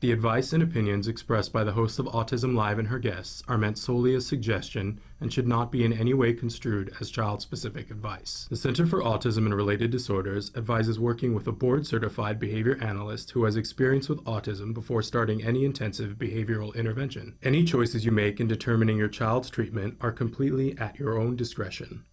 The advice and opinions expressed by the host of Autism Live and her guests are meant solely as suggestion and should not be in any way construed as child-specific advice. The Center for Autism and Related Disorders advises working with a board-certified behavior analyst who has experience with autism before starting any intensive behavioral intervention. Any choices you make in determining your child's treatment are completely at your own discretion.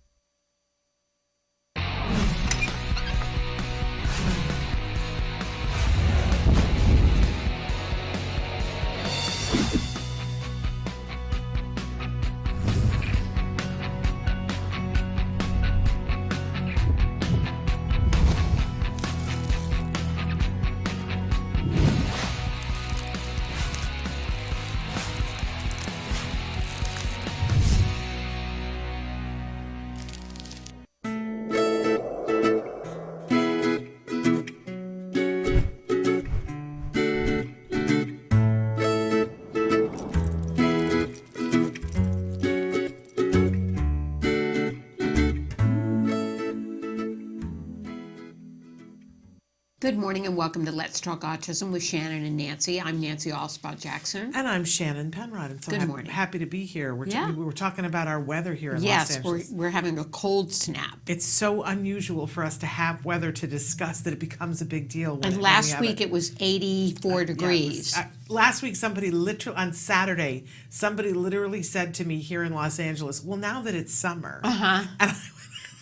Good morning and welcome to Let's Talk Autism with Shannon and Nancy. I'm Nancy Jackson. And I'm Shannon Penrod. And so Good I'm morning. happy to be here. We were talking about our weather here in Los Yes, Angeles. we're having a cold snap. It's so unusual for us to have weather to discuss that it becomes a big deal. And last week it was 84 degrees. Last week on Saturday, somebody literally said to me here in Los Angeles, well, now that it's summer.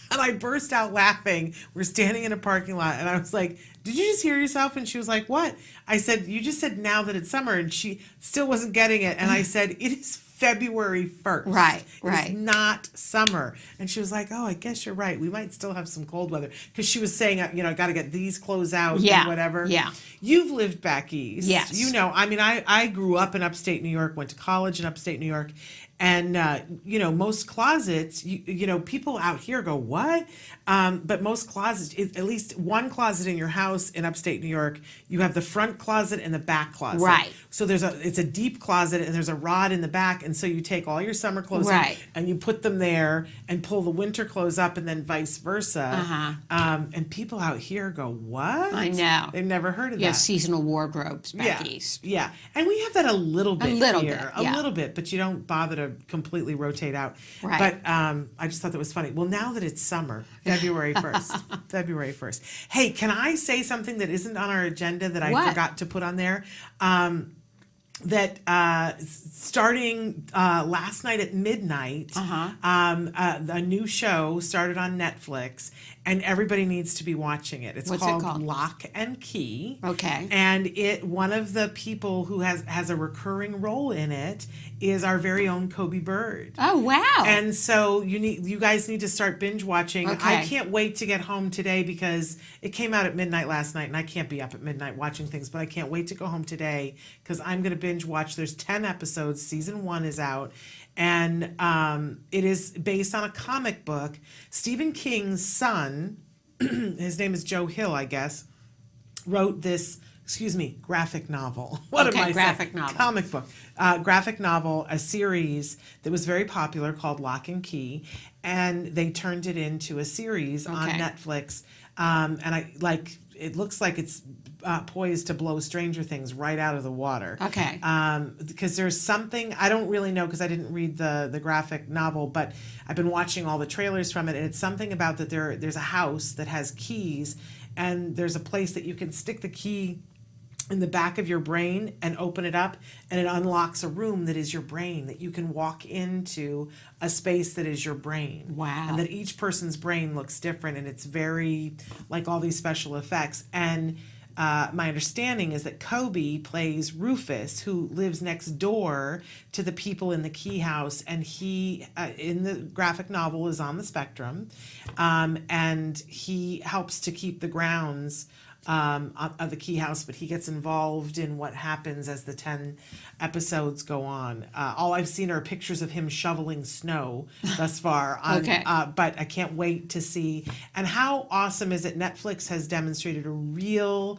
And I burst out laughing. We're standing in a parking lot, and I was like, did you just hear yourself? And she was like, what? I said, you just said now that it's summer, and she still wasn't getting it. And I said, it is February 1st. Right. It's not summer. And she was like, oh, I guess you're right. We might still have some cold weather. Because she was saying, I got to get these clothes out and whatever. Yeah. You've lived back east. Yes. You know, I grew up in upstate New York, went to college in upstate New York. And, most closets, people out here go, what? But most closets, at least one closet in your house in upstate New York, you have the front closet and the back closet. Right. So it's a deep closet and there's a rod in the back. And so you take all your summer clothes and you put them there and pull the winter clothes up and then vice versa. And people out here go, what? I know. They've never heard of that. Yeah, seasonal wardrobes back east. Yeah. And we have that a little bit here. A little bit, but you don't bother to completely rotate out. Right. But I just thought that was funny. Well, now that it's summer, February 1st. Hey, can I say something that isn't on our agenda that I forgot to put on there? That starting last night at midnight, a new show started on Netflix, and everybody needs to be watching it. What's it called? Lock and Key. Okay. And one of the people who has a recurring role in it is our very own Kobe Bird. Oh, wow. And so you guys need to start binge watching. Okay. I can't wait to get home today because it came out at midnight last night, and I can't be up at midnight watching things, but I can't wait to go home today because I'm going to binge watch. There's 10 episodes. Season 1 is out. And it is based on a comic book. Stephen King's son, his name is Joe Hill, I guess, wrote this, graphic novel. Graphic novel. Comic book. Graphic novel, a series that was very popular called Lock and Key. And they turned it into a series on Netflix. And it looks like it's poised to blow Stranger Things right out of the water. Okay. Because there's something, I don't really know because I didn't read the graphic novel, but I've been watching all the trailers from it, and it's something about that there's a house that has keys, and there's a place that you can stick the key in the back of your brain and open it up, and it unlocks a room that is your brain, that you can walk into a space that is your brain. Wow. And that each person's brain looks different, and it's very like all these special effects. And my understanding is that Kobe plays Rufus, who lives next door to the people in the Key House, and he, in the graphic novel, is on the spectrum, and he helps to keep the grounds of the Key House, but he gets involved in what happens as the 10 episodes go on. All I've seen are pictures of him shoveling snow thus far. But I can't wait to see. And how awesome is it? Netflix has demonstrated a real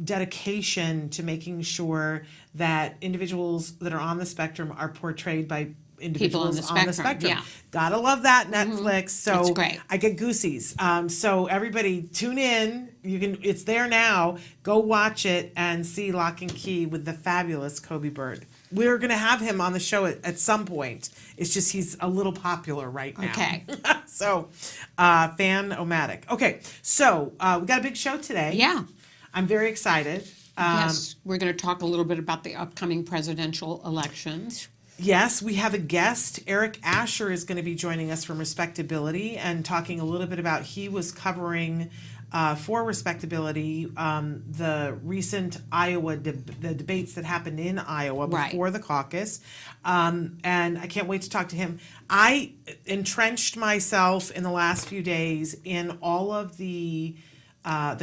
dedication to making sure that individuals that are on the spectrum are portrayed by individuals on the spectrum. Yeah. Gotta love that, Netflix. So It's great. I get goosies. So everybody tune in. It's there now. Go watch it and see Lock and Key with the fabulous Kobe Bird. We're going to have him on the show at some point. It's just he's a little popular right now. Okay. So, fan-o-matic. Okay, so we got a big show today. Yeah. I'm very excited. Yes, we're going to talk a little bit about the upcoming presidential elections. Yes, we have a guest. Eric Ascher is going to be joining us from RespectAbility and talking a little bit about, he was covering for RespectAbility the recent Iowa, the debates that happened in Iowa before the caucus. And I can't wait to talk to him. I entrenched myself in the last few days in all of the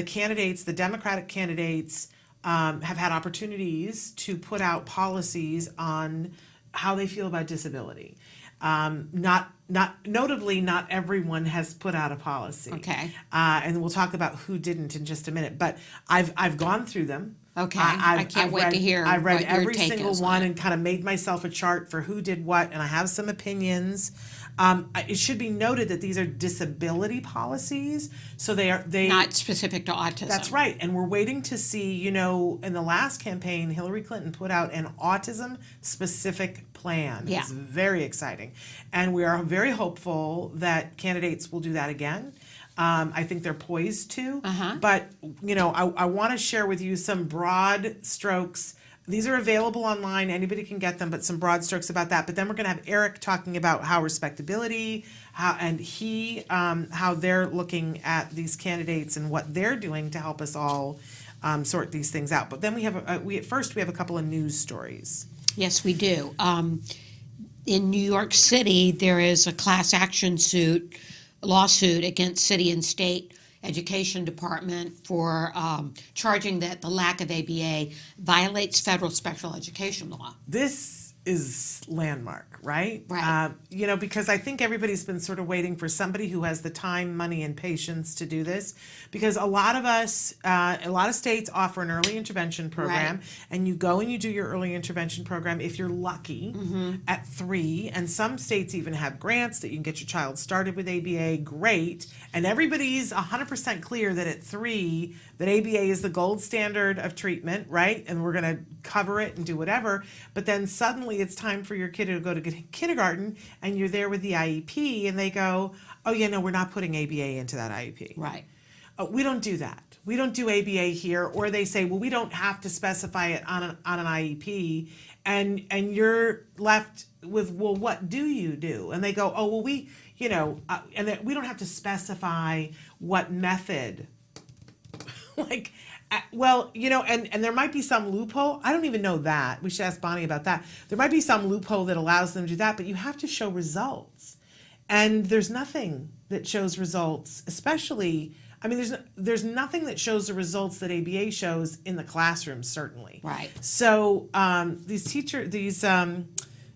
candidates, the Democratic candidates have had opportunities to put out policies on how they feel about disability. Notably, not everyone has put out a policy. Okay. And we'll talk about who didn't in just a minute. But I've gone through them. Okay. I can't wait to hear I read what your every take single is on one it. and kind of made myself a chart for who did what, and I have some opinions. It should be noted that these are disability policies, so they Not specific to autism. That's right. And we're waiting to see, in the last campaign, Hillary Clinton put out an autism-specific plan. Yeah. It's very exciting. And we are very hopeful that candidates will do that again. I think they're poised to. But, I want to share with you some broad strokes. These are available online. Anybody can get them, but some broad strokes about that. But then we're going to have Eric talking about how RespectAbility, how they're looking at these candidates and what they're doing to help us all sort these things out. But then we have a couple of news stories. Yes, we do. In New York City, there is a class action lawsuit against city and state education department for charging that the lack of ABA violates federal special education law. This is landmark, right? Right. Because I think everybody's been sort of waiting for somebody who has the time, money, and patience to do this. Because a lot of states offer an early intervention program, Right. and you go and you do your early intervention program if you're lucky at 3. And some states even have grants that you can get your child started with ABA. Great. And everybody's 100% clear that at 3, that ABA is the gold standard of treatment, right? And we're going to cover it and do whatever. But then suddenly it's time for your kid to go to kindergarten, and you're there with the IEP, and they go, oh, we're not putting ABA into that IEP. Right. We don't do that. We don't do ABA here. Or they say, well, we don't have to specify it on an IEP. And you're left with, well, what do you do? And they go, oh, well, we don't have to specify what method. And there might be some loophole. I don't even know that. We should ask Bonnie about that. There might be some loophole that allows them to do that, but you have to show results. And there's nothing that shows results, there's nothing that shows the results that ABA shows in the classroom, certainly. Right. So these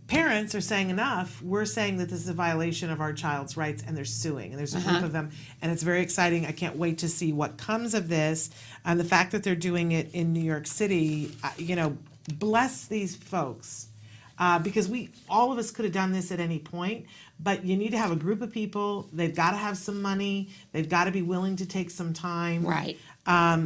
parents are saying enough. We're saying that this is a violation of our child's rights, and they're suing. And there's a group of them, and it's very exciting. I can't wait to see what comes of this. And the fact that they're doing it in New York City, bless these folks. Because all of us could have done this at any point, but you need to have a group of people. They've got to have some money. They've got to be willing to take some time. Right.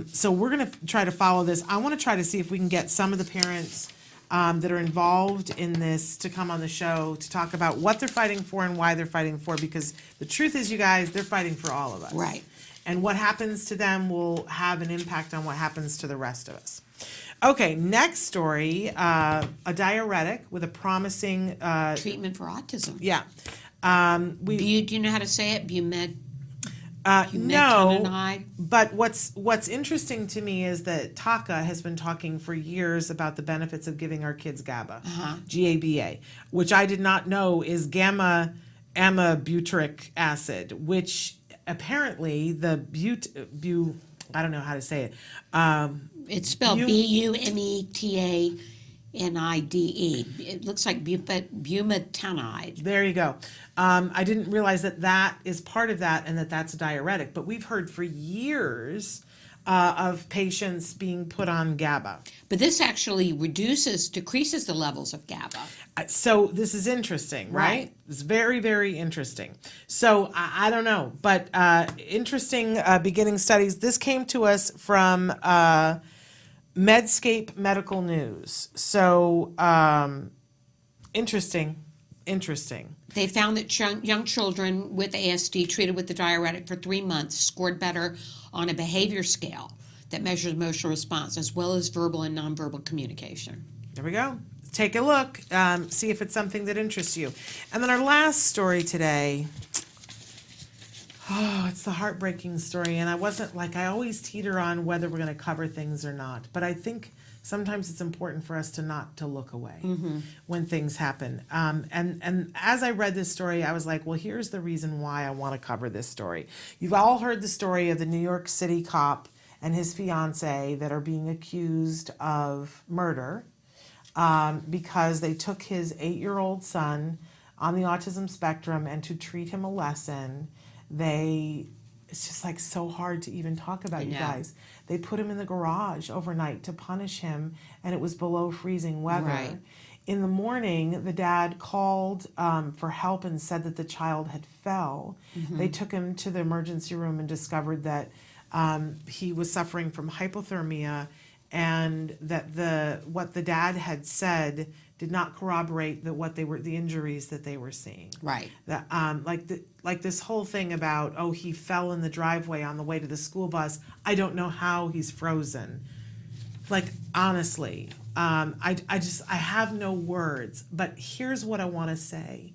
So we're going to try to follow this. I want to try to see if we can get some of the parents that are involved in this to come on the show to talk about what they're fighting for and why they're fighting for, because the truth is, you guys, they're fighting for all of us. Right. And what happens to them will have an impact on what happens to the rest of us. Okay, next story, a diuretic with a promising... treatment for autism. Yeah. Do you know how to say it? No, Bumetanide? but what's interesting to me is that Taka has been talking for years about the benefits of giving our kids GABA, GABA, which I did not know is gamma amabutyric acid, which apparently the I don't know how to say it. It's spelled Bumetanide. It looks like bumetanide. There you go. I didn't realize that is part of that, and that's a diuretic. But we've heard for years of patients being put on GABA. But this actually decreases the levels of GABA. So this is interesting, right? Right. It's very, very interesting. So I don't know, but interesting beginning studies. This came to us from Medscape Medical News. So interesting. They found that young children with ASD treated with the diuretic for 3 months scored better on a behavior scale that measures emotional response as well as verbal and nonverbal communication. There we go. Take a look, see if it's something that interests you. And then our last story today. Oh, it's the heartbreaking story. And I always teeter on whether we're going to cover things or not. But I think sometimes it's important for us not to look away when things happen. And as I read this story, I was like, well, here's the reason why I want to cover this story. You've all heard the story of the New York City cop and his fiance that are being accused of murder because they took his 8-year-old son on the autism spectrum, and to treat him a lesson, it's just like so hard to even talk about, you guys. They put him in the garage overnight to punish him, and it was below freezing weather. Right. In the morning, the dad called for help and said that the child had fell. They took him to the emergency room and discovered that he was suffering from hypothermia, and that what the dad had said did not corroborate the injuries that they were seeing. Right. That like this whole thing about, oh, he fell in the driveway on the way to the school bus. I don't know how he's frozen. Like, honestly, I have no words. But here's what I want to say,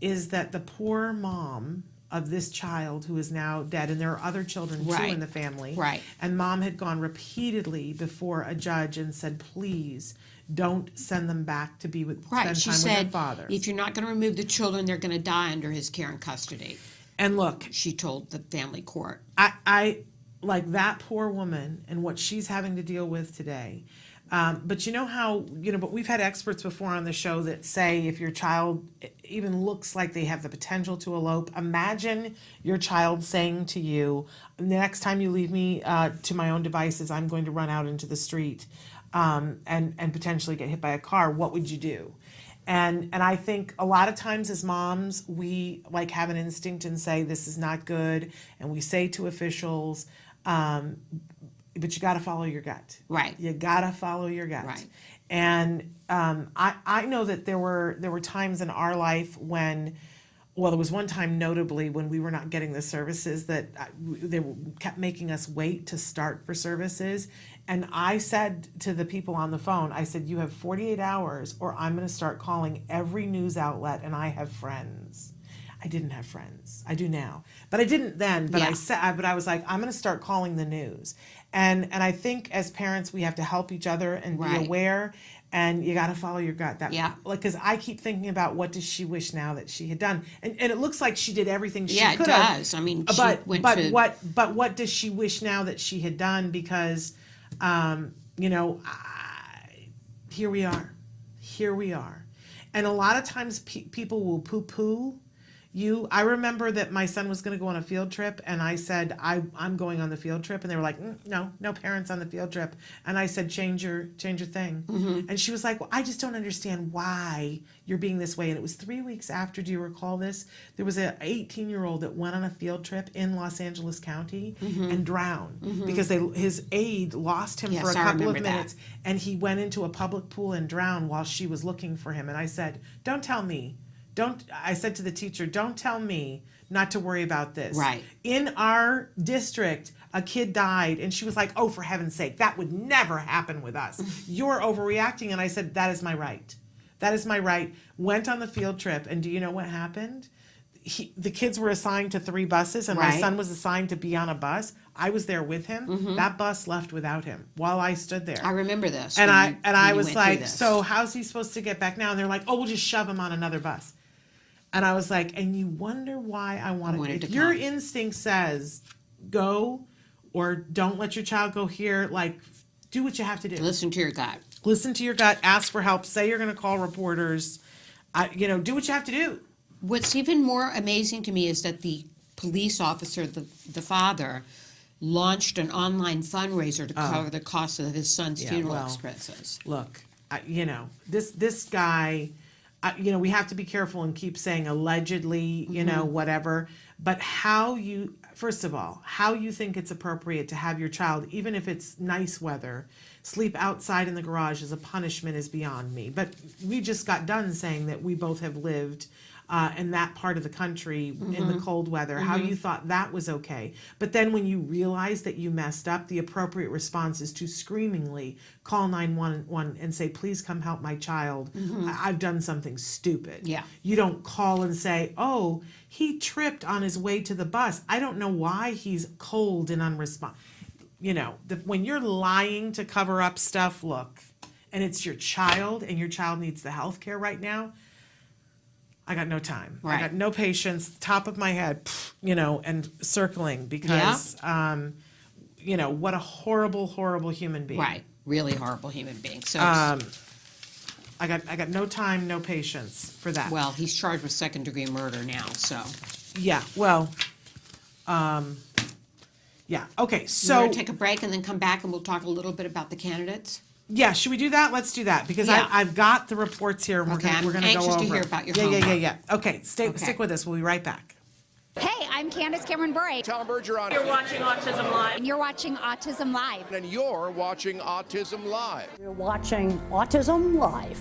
is that the poor mom of this child who is now dead, and there are other children too in the family. Right. And mom had gone repeatedly before a judge and said, please don't send them back to spend time She with their said, father. if you're not going to remove the children, they're going to die under his care and custody. And look, She told the family court. I like that poor woman and what she's having to deal with today. But you know how, but we've had experts before on the show that say if your child even looks like they have the potential to elope, imagine your child saying to you, the next time you leave me to my own devices, I'm going to run out into the street and potentially get hit by a car. What would you do? And I think a lot of times as moms, we like have an instinct and say, this is not good. And we say to officials, but you got to follow your gut. Right. You got to follow your gut. Right. And I know that there were times in our life when, well, there was one time notably when we were not getting the services that they kept making us wait to start for services. And I said to the people on the phone, I said, you have 48 hours or I'm going to start calling every news outlet, and I have friends. I didn't have friends. I do now. But I didn't then. But I was like, I'm going to start calling the news. And I think as parents, we have to help each other and be aware. And you got to follow your gut. Because I keep thinking about what does she wish now that she had done, and it looks like she did everything she could have. Yeah, it does. I mean, what does she wish now that she had done? Because, here we are, and a lot of times people will poo-poo you. I remember that my son was going to go on a field trip, and I said, I'm going on the field trip, and they were like, no parents on the field trip. And I said, change your thing. And she was like, well, I just don't understand why you're being this way. And it was 3 weeks after, do you recall this? There was an 18-year-old that went on a field trip in Los Angeles County and drowned because his aide lost him for a couple of minutes, and he went into a public pool and drowned while she was looking for him. And I said, don't tell me. I said to the teacher, don't tell me not to worry about this. Right. In our district, a kid died, and she was like, oh, for heaven's sake, that would never happen with us. You're overreacting. And I said, that is my right. That is my right. Went on the field trip, and do you know what happened? The kids were assigned to 3 buses, and my son was assigned to be on a bus. I was there with him. That bus left without him while I stood there. I remember this. And I was like, so how's he supposed to get back now? And they're like, oh, we'll just shove him on another bus. And I was like, and you wonder why I wanted to. If your instinct says go or don't let your child go here, like, do what you have to do. Listen to your gut. Listen to your gut. Ask for help. Say you're going to call reporters. Do what you have to do. What's even more amazing to me is that the police officer, the father, launched an online fundraiser to cover the cost of his son's Yeah, funeral well, expenses. Look, this guy, we have to be careful and keep saying allegedly, whatever. But first of all, how you think it's appropriate to have your child, even if it's nice weather, sleep outside in the garage as a punishment is beyond me. But we just got done saying that we both have lived in that part of the country in the cold weather, how you thought that was okay. But then when you realize that you messed up, the appropriate response is to screamingly call 911 and say, please come help my child. I've done something stupid. Yeah. You don't call and say, oh, he tripped on his way to the bus. I don't know why he's cold and unresponsive. When you're lying to cover up stuff, look, and it's your child and your child needs the health care right now, I got no time. Right. I got no patience, top of my head, and circling because, what a horrible, horrible human being. Right, really horrible human being. So, I got no time, no patience for that. well, he's charged with second-degree murder now, so. Yeah, well, yeah, okay, We're so, going to take a break and then come back and we'll talk a little bit about the candidates. yeah, should we do that? Let's do that, because Yeah. I've got the reports here, and Okay, we're I'm gonna go over. anxious to hear about your Yeah. homework. Okay, stick with us, we'll be right back. Hey, I'm Candace Cameron Bray, Tom Bergeron. You're watching Autism Live. and you're watching Autism Live. And you're watching Autism Live. You're watching Autism Live.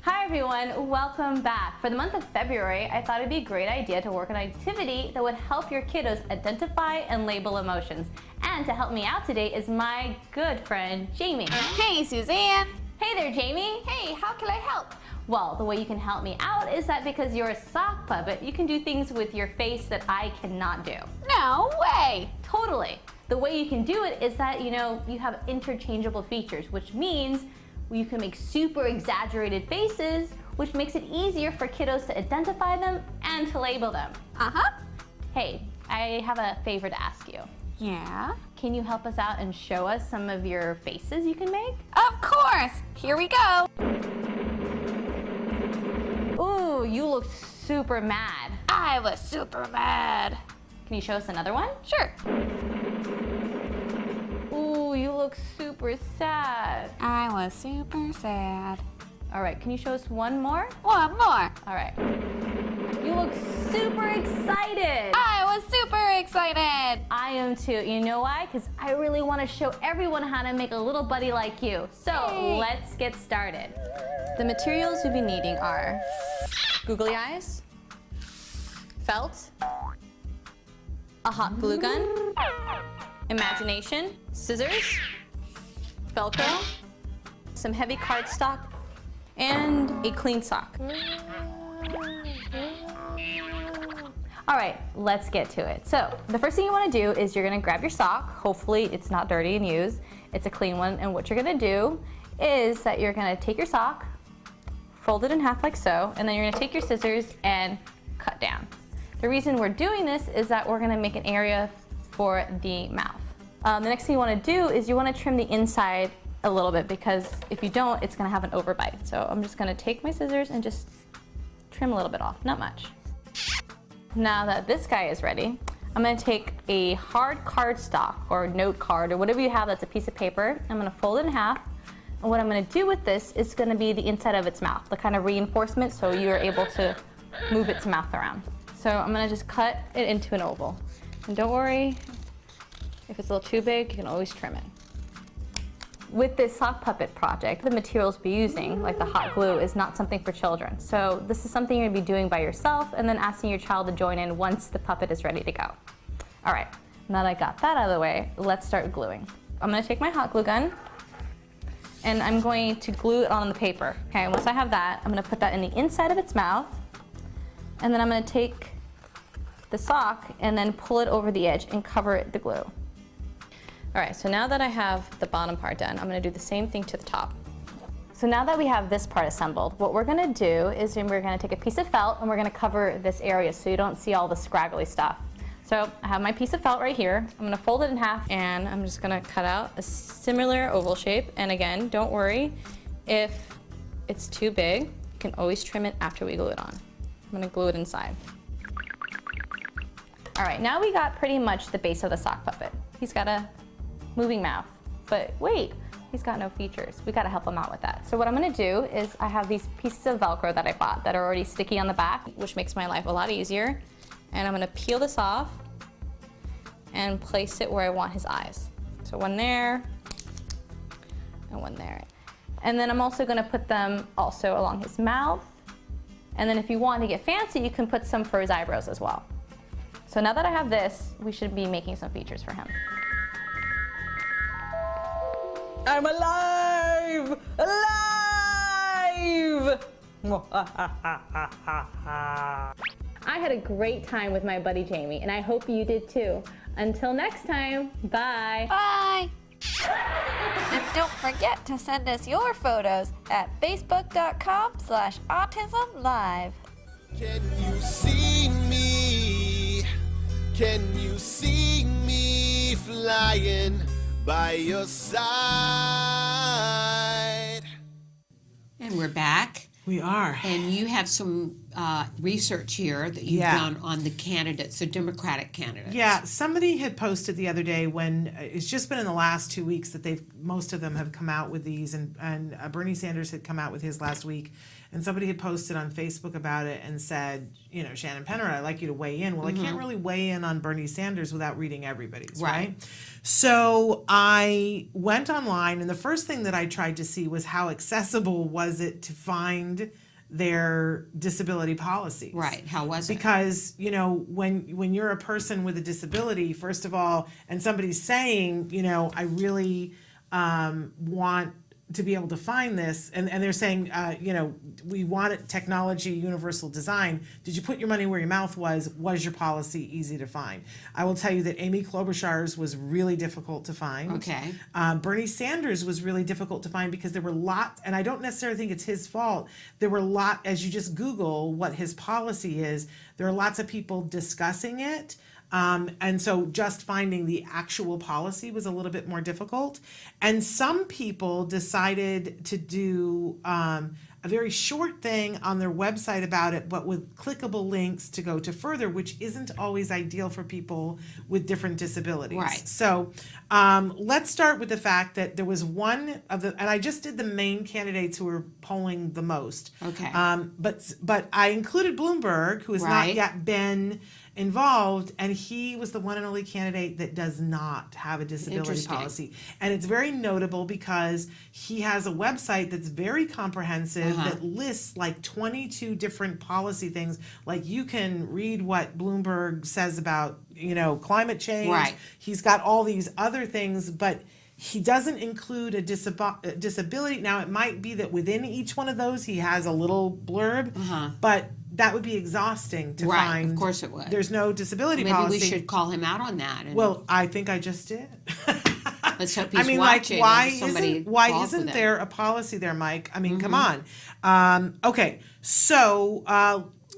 Hi everyone, welcome back. For the month of February, I thought it'd be a great idea to work on an activity that would help your kiddos identify and label emotions. And to help me out today is my good friend, Jamie. Hey, Suzanne. Hey there, Jamie. Hey, how can I help? Well, the way you can help me out is that because you're a sock puppet, you can do things with your face that I cannot do. No way. Totally. The way you can do it is that, you have interchangeable features, which means you can make super exaggerated faces, which makes it easier for kiddos to identify them and to label them. Uh-huh. Hey, I have a favor to ask you. Yeah. Can you help us out and show us some of your faces you can make? Of course. Here we go. Ooh, you look super mad. I was super mad. Can you show us another one? Sure. Ooh, you look super sad. I was super sad. All right, can you show us one more? One more. All right. You look super excited. I was super excited. I am too. You know why? Because I really want to show everyone how to make a little buddy like you. So Hey. let's get started. The materials you'll be needing are googly eyes, felt, a hot glue gun, imagination, scissors, Velcro, some heavy cardstock, and a clean sock. All right, let's get to it. So the first thing you want to do is you're going to grab your sock. Hopefully it's not dirty and used. It's a clean one. And what you're going to do is that you're going to take your sock, fold it in half like so, and then you're going to take your scissors and cut down. The reason we're doing this is that we're going to make an area for the mouth. The next thing you want to do is you want to trim the inside a little bit, because if you don't, it's going to have an overbite. So I'm just going to take my scissors and just trim a little bit off, not much. Now that this guy is ready, I'm going to take a hard cardstock or note card or whatever you have that's a piece of paper. I'm going to fold it in half. And what I'm going to do with this is going to be the inside of its mouth, the kind of reinforcement so you're able to move its mouth around. So I'm going to just cut it into an oval. And don't worry, if it's a little too big, you can always trim it. With this sock puppet project, the materials we'll be using, like the hot glue, is not something for children. So this is something you're going to be doing by yourself and then asking your child to join in once the puppet is ready to go. All right, now that I got that out of the way, let's start gluing. I'm going to take my hot glue gun and I'm going to glue it on the paper. Okay, once I have that, I'm going to put that in the inside of its mouth, and then I'm going to take the sock and then pull it over the edge and cover it with the glue. All right, so now that I have the bottom part done, I'm gonna do the same thing to the top. So now that we have this part assembled, what we're gonna do is we're gonna take a piece of felt and we're gonna cover this area so you don't see all the scraggly stuff. So I have my piece of felt right here. I'm gonna fold it in half and I'm just gonna cut out a similar oval shape. And again, don't worry, If it's too big, you can always trim it after we glue it on. I'm gonna glue it inside. All right, now we got pretty much the base of the sock puppet. He's got a moving mouth, but wait, he's got no features. We gotta help him out with that. So what I'm gonna do is I have these pieces of Velcro that I bought that are already sticky on the back, which makes my life a lot easier. And I'm gonna peel this off and place it where I want his eyes. So one there and one there. And then I'm also gonna put them also along his mouth. And then if you want to get fancy, you can put some for his eyebrows as well. So now that I have this, we should be making some features for him. I'm alive! Alive! I had a great time with my buddy Jamie, and I hope you did too. Until next time, bye. Bye. And don't forget to send us your photos at facebook.com/autism-live. Can you see me? Can you see me flying by your side? And we're back. We are. And you have some research here that you've Yeah. done on the candidates, the Democratic candidates. Yeah, somebody had posted the other day when it's just been in the last 2 weeks that most of them have come out with these, and Bernie Sanders had come out with his last week, and somebody had posted on Facebook about it and said, Shannon Penner, I'd like you to weigh in. Well, I can't really weigh in on Bernie Sanders without reading everybody's, right? So I went online, and the first thing that I tried to see was how accessible was it to find their disability policies. Right. How was it? Because, when you're a person with a disability, first of all, and somebody's saying, I really want to be able to find this, and they're saying, we want it technology, universal design. Did you put your money where your mouth was? Was your policy easy to find? I will tell you that Amy Klobuchar's was really difficult to find. Okay. Bernie Sanders was really difficult to find because there were lots, and I don't necessarily think it's his fault. There were as you just Google what his policy is, there are lots of people discussing it. And so just finding the actual policy was a little bit more difficult. And some people decided to do a very short thing on their website about it, but with clickable links to go to further, which isn't always ideal for people with different disabilities. Right. So let's start with the fact that there was one of the, and I just did the main candidates who were polling the most. Okay. But I included Bloomberg, who has not Right. yet been involved, and he was the one and only candidate that does not have a disability Interesting. policy. And it's very notable because he has a website that's very comprehensive that lists like 22 different policy things. Like you can read what Bloomberg says about, climate change. Right. He's got all these other things, but he doesn't include a disability. Now, it might be that within each one of those, he has a little blurb, but that would be exhausting to Right, find. of course it would. There's no disability Maybe policy. we should call him out on that. And Well, I think I just did. let's hope he's watching. why Somebody isn't with it. there a policy there, Mike? I mean, come on. Okay, so.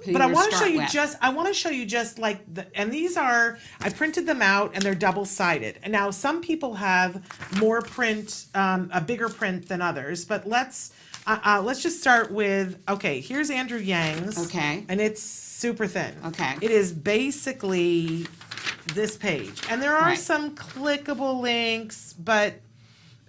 But I you want to show start you with? I want to show you just like and these are, I printed them out and they're double-sided. And now some people have more print, a bigger print than others, but let's just start with, okay, here's Andrew Yang's. Okay. And it's super thin. Okay. It is basically this page. And there are Right. some clickable links, but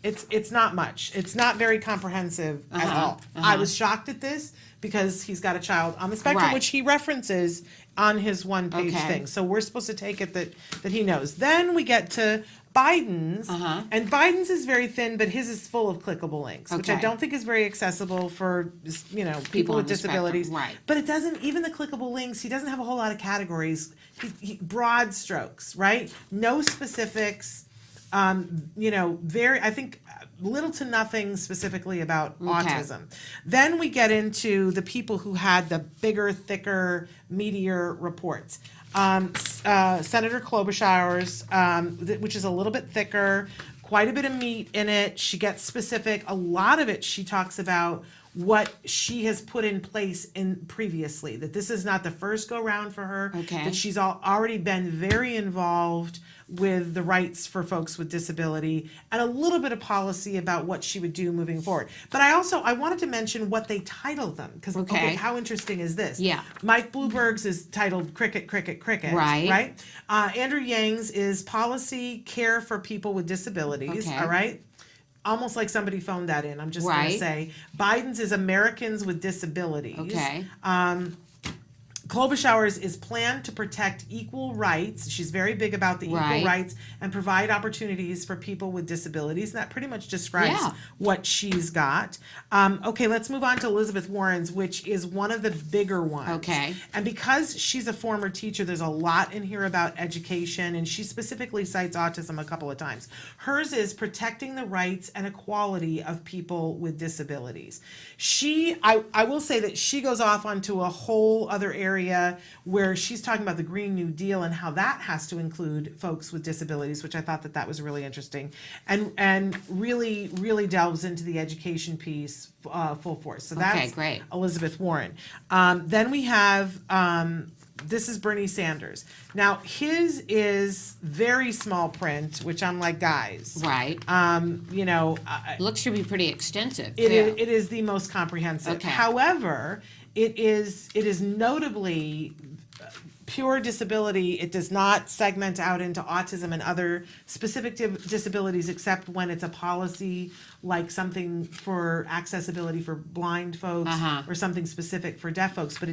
it's not much. It's not very comprehensive at all. I was shocked at this because he's got a child on the spectrum, Right. which he references on his one-page Okay. thing. So we're supposed to take it that he knows. Then we get to Biden's, and Biden's is very thin, but his is full of clickable links, which I Okay. don't think is very accessible for people on with the spectrum, disabilities. right. But it doesn't, even the clickable links, he doesn't have a whole lot of categories. He broad strokes, right? No specifics. I think little to nothing specifically about autism. Then we get into the people who had the bigger, thicker, meatier reports. Senator Klobuchar's, which is a little bit thicker, quite a bit of meat in it. She gets specific. A lot of it she talks about what she has put in place in previously, that this is not the first go round for her, Okay. that she's already been very involved with the rights for folks with disability, and a little bit of policy about what she would do moving forward. But I wanted to mention what they titled them, because Okay. how interesting is this? Yeah. Mike Bloomberg's is titled Cricket, Cricket, Cricket. Right. Right? Andrew Yang's is Policy Care for People with Disabilities. Okay. All right? Almost like somebody phoned that in. I'm just going Right. to say. Biden's is Americans with Disabilities. Okay. Klobuchar's is Plan to Protect Equal Rights. She's very big about the equal Right. rights and provide opportunities for people with disabilities. And that pretty much describes Yeah. what she's got. Okay, let's move on to Elizabeth Warren's, which is one of the bigger ones. Okay. And because she's a former teacher, there's a lot in here about education, and she specifically cites autism a couple of times. Hers is Protecting the Rights and Equality of People with Disabilities. I will say that she goes off onto a whole other area where she's talking about the Green New Deal and how that has to include folks with disabilities, which I thought that was really interesting, and really, really delves into the education piece full force. So that's Okay, great. Elizabeth Warren. Then we have, this is Bernie Sanders. Now, his is very small print, which I'm like, guys. Right. Looks to be pretty extensive. it too. is, it is the most comprehensive. Okay. However, it is notably pure disability. It does not segment out into autism and other specific disabilities, except when it's a policy like something for accessibility for blind folks or something specific for deaf folks. But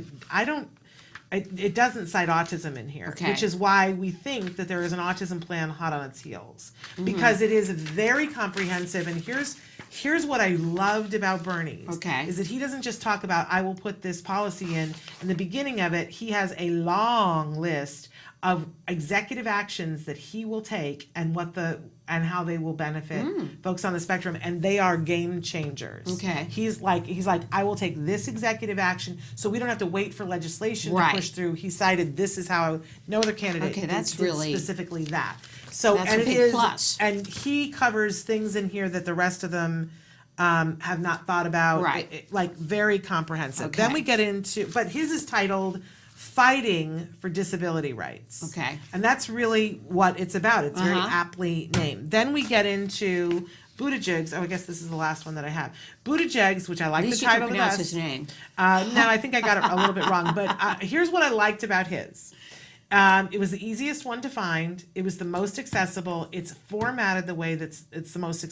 it doesn't cite autism in here, Okay. which is why we think that there is an autism plan hot on its heels, because it is very comprehensive. And here's what I loved about Bernie's, Okay. is that he doesn't just talk about, I will put this policy in the beginning of it. He has a long list of executive actions that he will take and how they will benefit folks on the spectrum, and they are game changers. Okay. He's like, I will take this executive action, so we don't have to wait for legislation Right. to push through. He cited this is how no other candidate Okay, did- that's did really- specifically that. So That's and a it big is, plus. and he covers things in here that the rest of them have not thought about. Right. Like very comprehensive. Okay. Then we get into, but his is titled Fighting for Disability Rights. Okay. And that's really what it's about. It's very Uh-huh. aptly named. Then we get into Buttigieg's. Oh, I guess this is the last one that I have. Buttigieg's, which I like At the least you can title the pronounce best. his name. No, I think I got it a little bit wrong. But here's what I liked about his. It was the easiest one to find. It was the most accessible. It's formatted the way it's the most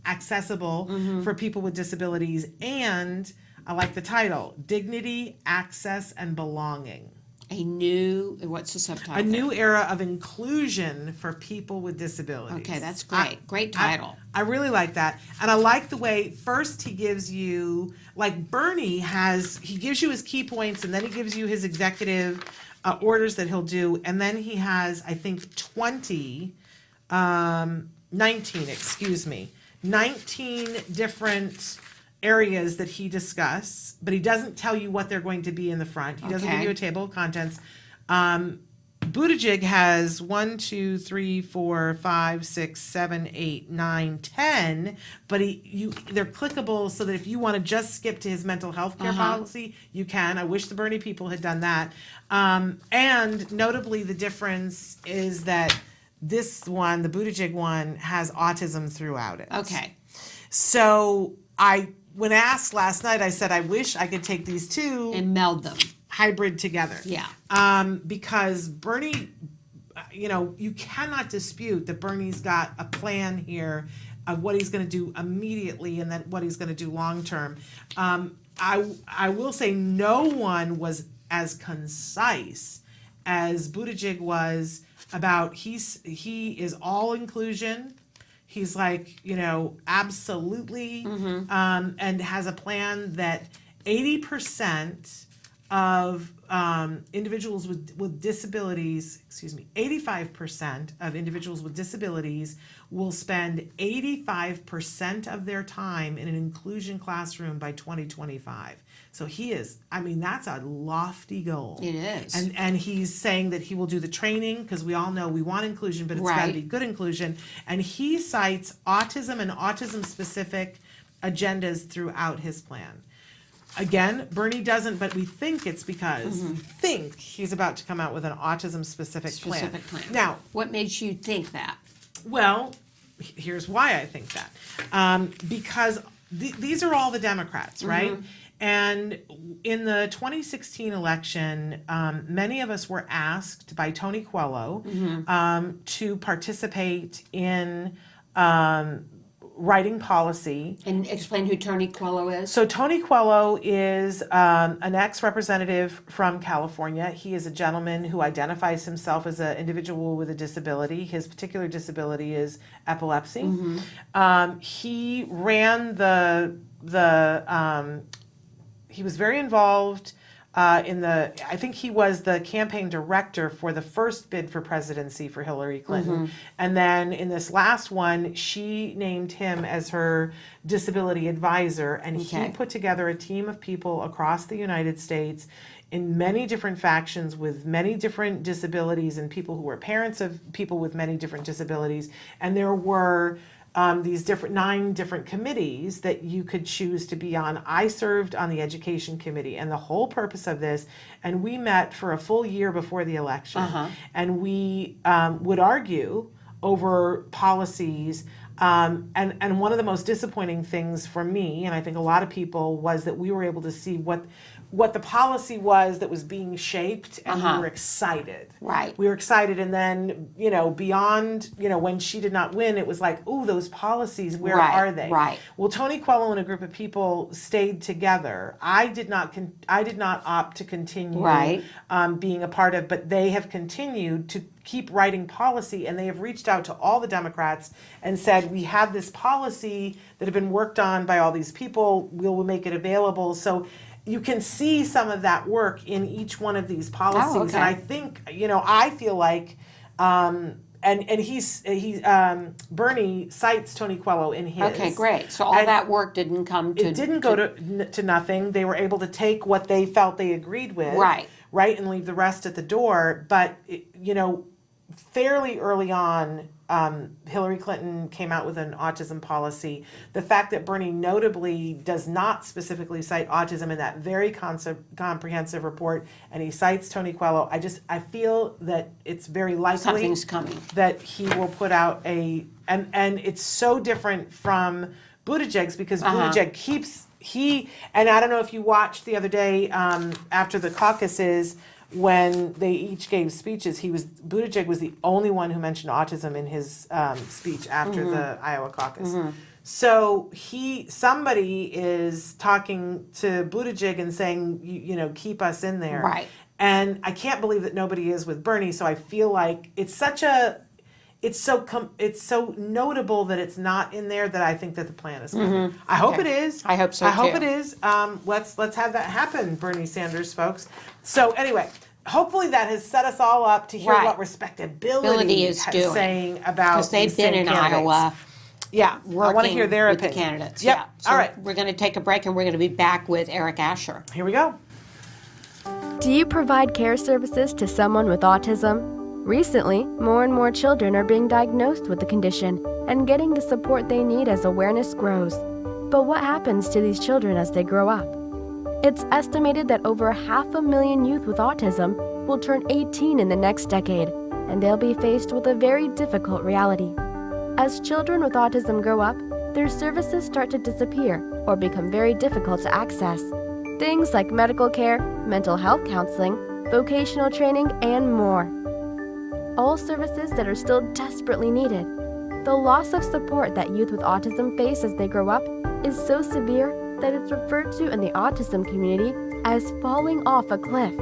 accessible for people with disabilities. And I like the title, Dignity, Access, and Belonging. What's the subtitle? A new era of inclusion for people with disabilities. Okay, that's great. Great title. I really like that. And I like the way first he gives you, like Bernie he gives you his key points, and then he gives you his executive orders that he'll do. And then he has, I think, 19 different areas that he discuss, but he doesn't tell you what they're going to be in the front. He doesn't give Okay. you a table of contents. Buttigieg has 1, 2, 3, 4, 5, 6, 7, 8, 9, 10, but they're clickable so that if you want to just skip to his mental health care policy, you can. I wish the Bernie people had done that. And notably, the difference is that this one, the Buttigieg one, has autism throughout it. Okay. So when asked last night, I said, I wish I could take these two And meld them. hybrid together. Yeah. Because Bernie, you cannot dispute that Bernie's got a plan here of what he's going to do immediately and then what he's going to do long term. I will say no one was as concise as Buttigieg was about he is all inclusion. He's like, absolutely, and has a plan that 80% of individuals with disabilities, 85% of individuals with disabilities will spend 85% of their time in an inclusion classroom by 2025. So that's a lofty goal. It is. And he's saying that he will do the training, because we all know we want inclusion, but it's got to Right. be good inclusion. And he cites autism and autism-specific agendas throughout his plan. Again, Bernie doesn't, but we think it's because we think he's about to come out with an autism-specific plan. Specific plan. Now, What makes you think that? well, here's why I think that. Because these are all the Democrats, right? And in the 2016 election, many of us were asked by Tony Coelho to participate in writing policy. And explain who Tony Coelho is. So Tony Coelho is an ex-representative from California. He is a gentleman who identifies himself as an individual with a disability. His particular disability is epilepsy. He ran he was very involved I think he was the campaign director for the first bid for presidency for Hillary Clinton. And then in this last one, she named him as her disability advisor. And he put together a team of people across the United States in many different factions with many different disabilities and people who were parents of people with many different disabilities. And there were these 9 different committees that you could choose to be on. I served on the education committee, and the whole purpose of this, and we met for a full year before the election, and we would argue over policies. And one of the most disappointing things for me, and I think a lot of people, was that we were able to see what the policy was that was being shaped, and we were excited. Right. We were excited, and then, beyond, when she did not win, it was like, ooh, those policies, where are they? Right. Well, Tony Coelho and a group of people stayed together. I did not opt to continue being a part of, but they have continued to keep writing policy, and they have reached out to all the Democrats and said, we have this policy that have been worked on by all these people, we'll make it available. So you can see some of that work in each one of these policies. And I think, I feel like, Bernie cites Tony Coelho in his. Okay, great. So all that work didn't come to... It didn't go to nothing. They were able to take what they felt they agreed with. Right, and leave the rest at the door. But, fairly early on, Hillary Clinton came out with an autism policy. The fact that Bernie notably does not specifically cite autism in that very comprehensive report, and he cites Tony Coelho, I feel that it's very likely something's coming, that he will put out and it's so different from Buttigieg's, because Buttigieg keeps, and I don't know if you watched the other day after the caucuses, when they each gave speeches, Buttigieg was the only one who mentioned autism in his speech after the Iowa caucus. So somebody is talking to Buttigieg and saying, keep us in there. Right. And I can't believe that nobody is with Bernie. So I feel like it's so notable that it's not in there, that I think that the plan is coming. I hope it is. I hope so I hope too. it is. Let's have that happen, Bernie Sanders, folks. So anyway, hopefully that has set us all up to hear what RespectAbility is saying about, because they've been in candidates. Iowa. Yeah, I want to hear their with opinion. the candidates. Yep. Yeah. So all right. We're going to take a break, and we're going to be back with Eric Ascher. Here we go. Do you provide care services to someone with autism? Recently, more and more children are being diagnosed with the condition and getting the support they need as awareness grows. But what happens to these children as they grow up? It's estimated that over 500,000 youth with autism will turn 18 in the next decade, and they'll be faced with a very difficult reality. As children with autism grow up, their services start to disappear or become very difficult to access. Things like medical care, mental health counseling, vocational training, and more. All services that are still desperately needed. The loss of support that youth with autism face as they grow up is so severe that it's referred to in the autism community as falling off a cliff.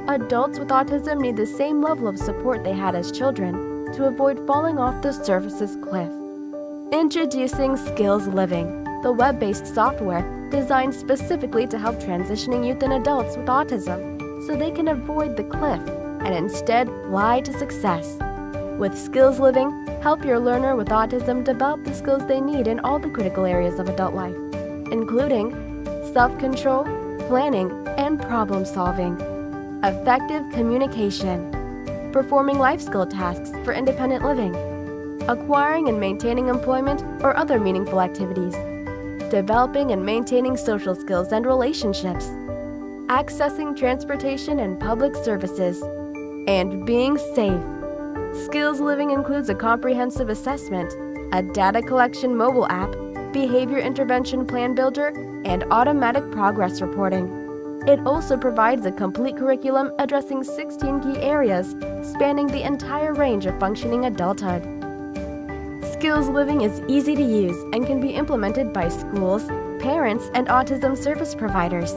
Adults with autism need the same level of support they had as children to avoid falling off the services cliff. Introducing Skills Living, the web-based software designed specifically to help transitioning youth and adults with autism so they can avoid the cliff and instead fly to success. With Skills Living, help your learner with autism develop the skills they need in all the critical areas of adult life, including self-control, planning, and problem-solving, effective communication, performing life skill tasks for independent living, acquiring and maintaining employment or other meaningful activities, developing and maintaining social skills and relationships, accessing transportation and public services, and being safe. Skills Living includes a comprehensive assessment, a data collection mobile app, behavior intervention plan builder, and automatic progress reporting. It also provides a complete curriculum addressing 16 key areas spanning the entire range of functioning adulthood. Skills Living is easy to use and can be implemented by schools, parents, and autism service providers.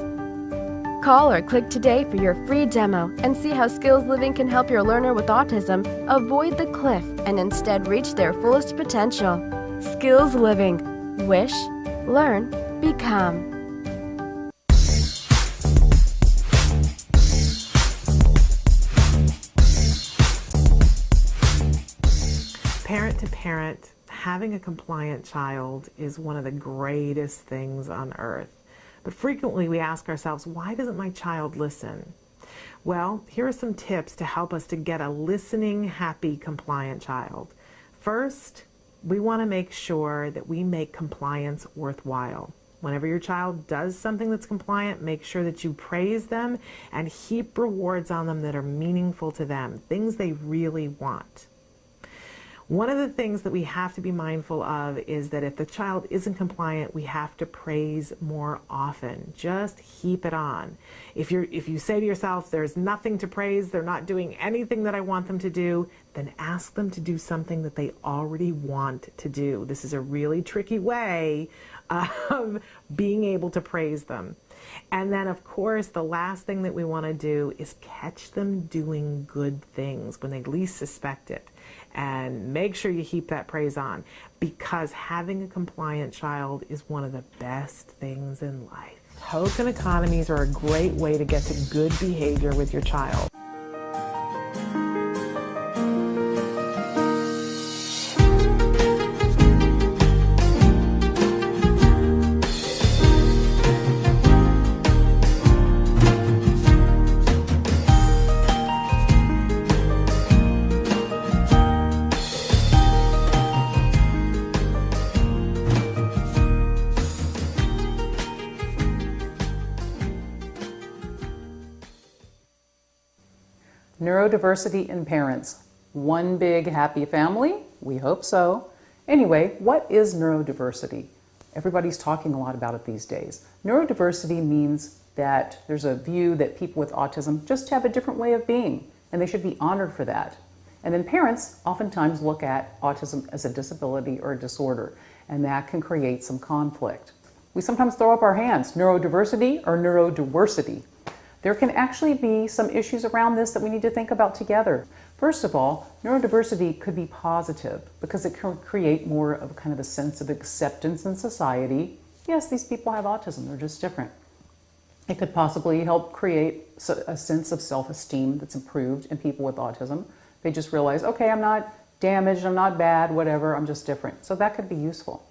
Call or click today for your free demo and see how Skills Living can help your learner with autism avoid the cliff and instead reach their fullest potential. Skills Living. Wish, learn, become. Parent to parent, having a compliant child is one of the greatest things on earth. But frequently we ask ourselves, why doesn't my child listen? Well, here are some tips to help us to get a listening, happy, compliant child. First, we want to make sure that we make compliance worthwhile. Whenever your child does something that's compliant, make sure that you praise them and heap rewards on them that are meaningful to them, things they really want. One of the things that we have to be mindful of is that if the child isn't compliant, we have to praise more often. Just heap it on. If you say to yourself, there's nothing to praise, they're not doing anything that I want them to do, then ask them to do something that they already want to do. This is a really tricky way of being able to praise them. And then, of course, the last thing that we want to do is catch them doing good things when they least suspect it. And make sure you heap that praise on, because having a compliant child is one of the best things in life. Token economies are a great way to get to good behavior with your child. Neurodiversity in parents. One big happy family? We hope so. Anyway, what is neurodiversity? Everybody's talking a lot about it these days. Neurodiversity means that there's a view that people with autism just have a different way of being, and they should be honored for that. And then parents oftentimes look at autism as a disability or a disorder, and that can create some conflict. We sometimes throw up our hands, neurodiversity or neurodiversity. There can actually be some issues around this that we need to think about together. First of all, neurodiversity could be positive because it can create more of kind of a sense of acceptance in society. Yes, these people have autism, they're just different. It could possibly help create a sense of self-esteem that's improved in people with autism. They just realize, okay, I'm not damaged, I'm not bad, whatever, I'm just different. So that could be useful.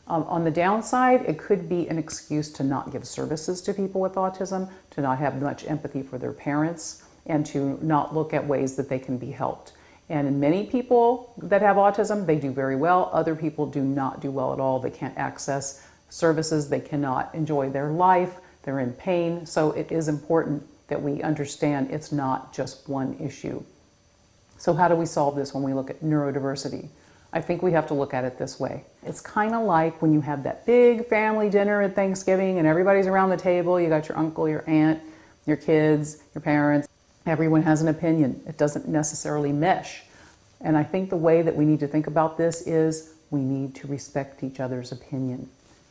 On the downside, it could be an excuse to not give services to people with autism, to not have much empathy for their parents, and to not look at ways that they can be helped. And in many people that have autism, they do very well. Other people do not do well at all. They can't access services. They cannot enjoy their life. They're in pain. So it is important that we understand it's not just one issue. So how do we solve this when we look at neurodiversity? I think we have to look at it this way. It's kind of like when you have that big family dinner at Thanksgiving and everybody's around the table. You got your uncle, your aunt, your kids, your parents. Everyone has an opinion. It doesn't necessarily mesh. And I think the way that we need to think about this is we need to respect each other's opinion,